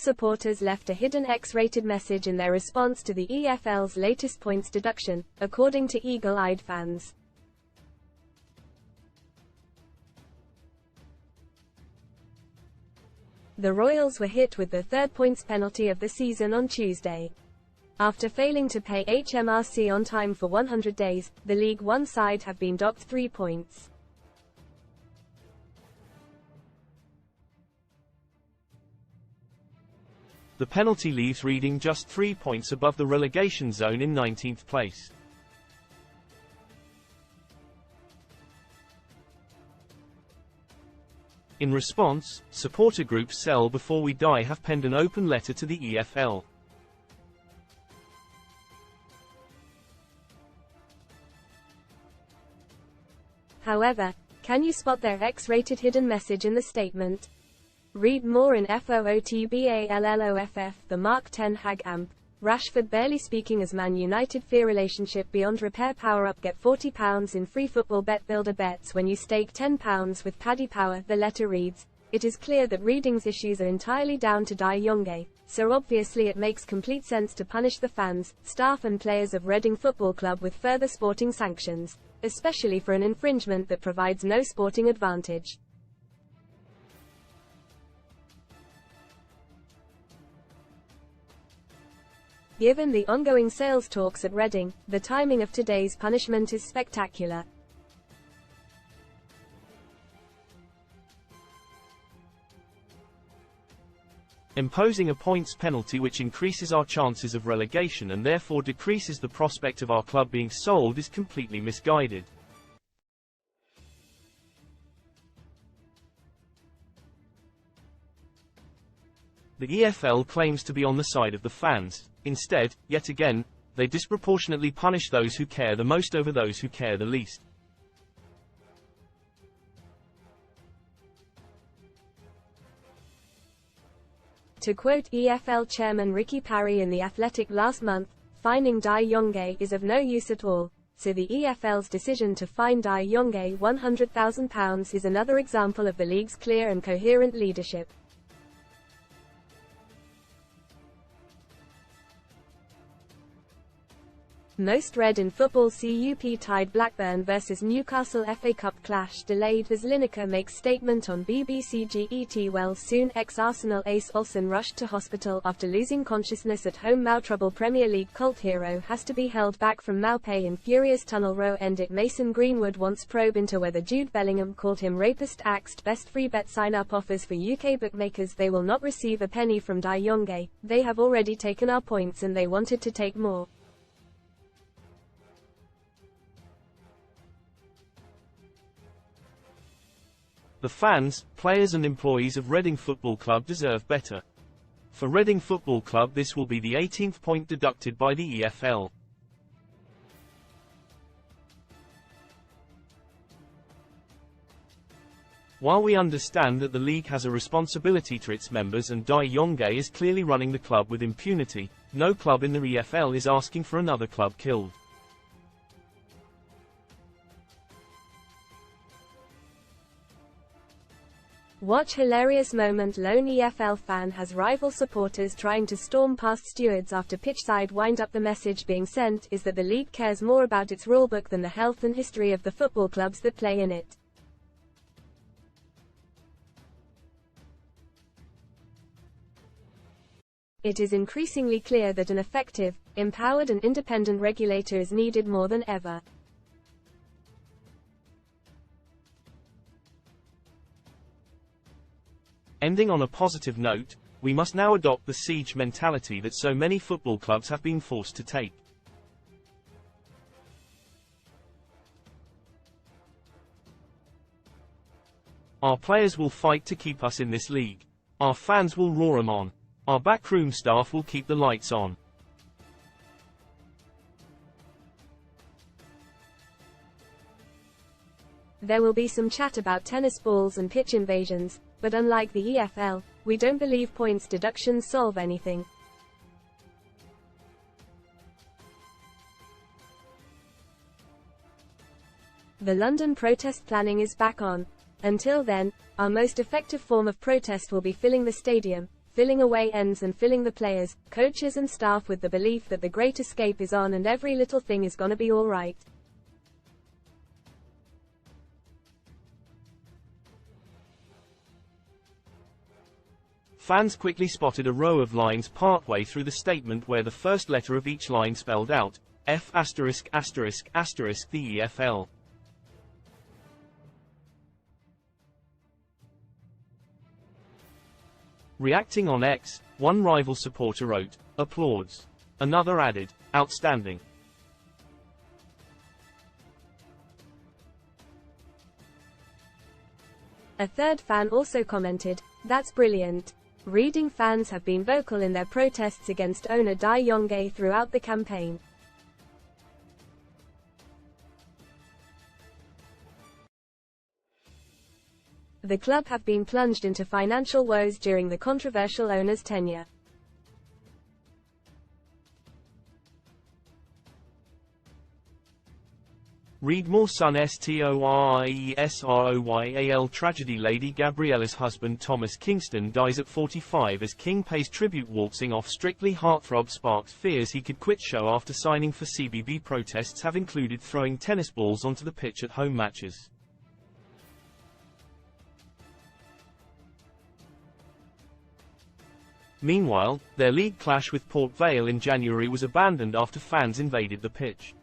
supporters left a hidden X-rated message in their response to the EFL's latest points deduction, according to eagle-eyed fans. The Royals were hit with the third points penalty of the season on Tuesday. After failing to pay HMRC on time for 100 days, the League One side have been docked 3 points. The penalty leaves Reading just 3 points above the relegation zone in 19th place. In response, supporter groups Sell Before We Die have penned an open letter to the EFL. However, can you spot their X-rated hidden message in the statement? Read more in FOOTBALLOFF. The Mark 10 Hag Amp. Rashford barely speaking as Man United fear relationship beyond repair. Power up, get £40 in free football bet builder bets when you stake £10 with Paddy Power. The letter reads, "It is clear that Reading's issues are entirely down to Dai Yongge, so obviously it makes complete sense to punish the fans, staff and players of Reading Football Club with further sporting sanctions, especially for an infringement that provides no sporting advantage." Given the ongoing sales talks at Reading, the timing of today's punishment is spectacular. Imposing a points penalty which increases our chances of relegation and therefore decreases the prospect of our club being sold is completely misguided. The EFL claims to be on the side of the fans. Instead, yet again, they disproportionately punish those who care the most over those who care the least. To quote EFL chairman Ricky Parry in The Athletic last month, fining Dai Yongge is of no use at all, so the EFL's decision to fine Dai Yongge £100,000 is another example of the league's clear and coherent leadership. Most read in football. CUP tied Blackburn vs Newcastle FA Cup clash delayed as Lineker makes statement on BBC. Get well soon. Ex-Arsenal ace Olsen rushed to hospital after losing consciousness at home. Mao trouble. Premier League cult hero has to be held back from Maupay in furious Tunnel Row edit. Mason Greenwood wants probe into whether Jude Bellingham called him rapist. Axed. Best free bet sign-up offers for UK bookmakers. They will not receive a penny from Dai Yongge. They have already taken our points and they wanted to take more. The fans, players and employees of Reading Football Club deserve better. For Reading Football Club, this will be the 18th point deducted by the EFL. While we understand that the league has a responsibility to its members and Dai Yongge is clearly running the club with impunity, no club in the EFL is asking for another club killed. Watch hilarious moment. Lone EFL fan has rival supporters trying to storm past stewards after pitchside wind-up. The message being sent is that the league cares more about its rulebook than the health and history of the football clubs that play in it. It is increasingly clear that an effective, empowered and independent regulator is needed more than ever. Ending on a positive note, we must now adopt the siege mentality that so many football clubs have been forced to take. Our players will fight to keep us in this league. Our fans will roar 'em on. Our backroom staff will keep the lights on. There will be some chat about tennis balls and pitch invasions, but unlike the EFL, we don't believe points deductions solve anything. The London protest planning is back on. Until then, our most effective form of protest will be filling the stadium, filling away ends and filling the players, coaches and staff with the belief that the Great Escape is on and every little thing is gonna be alright. Fans quickly spotted a row of lines partway through the statement where the first letter of each line spelled out, F*** the EFL. Reacting on X, one rival supporter wrote, "Applauds." Another added, "Outstanding." A third fan also commented, "That's brilliant." Reading fans have been vocal in their protests against owner Dai Yongge throughout the campaign. The club have been plunged into financial woes during the controversial owner's tenure. Read more. Son STORIESROYAL tragedy. Lady Gabriella's husband Thomas Kingston dies at 45 as King pays tribute. Waltzing off Strictly heartthrob sparks fears he could quit show after signing for CBB. Protests have included throwing tennis balls onto the pitch at home matches. Meanwhile, their league clash with Port Vale in January was abandoned after fans invaded the pitch.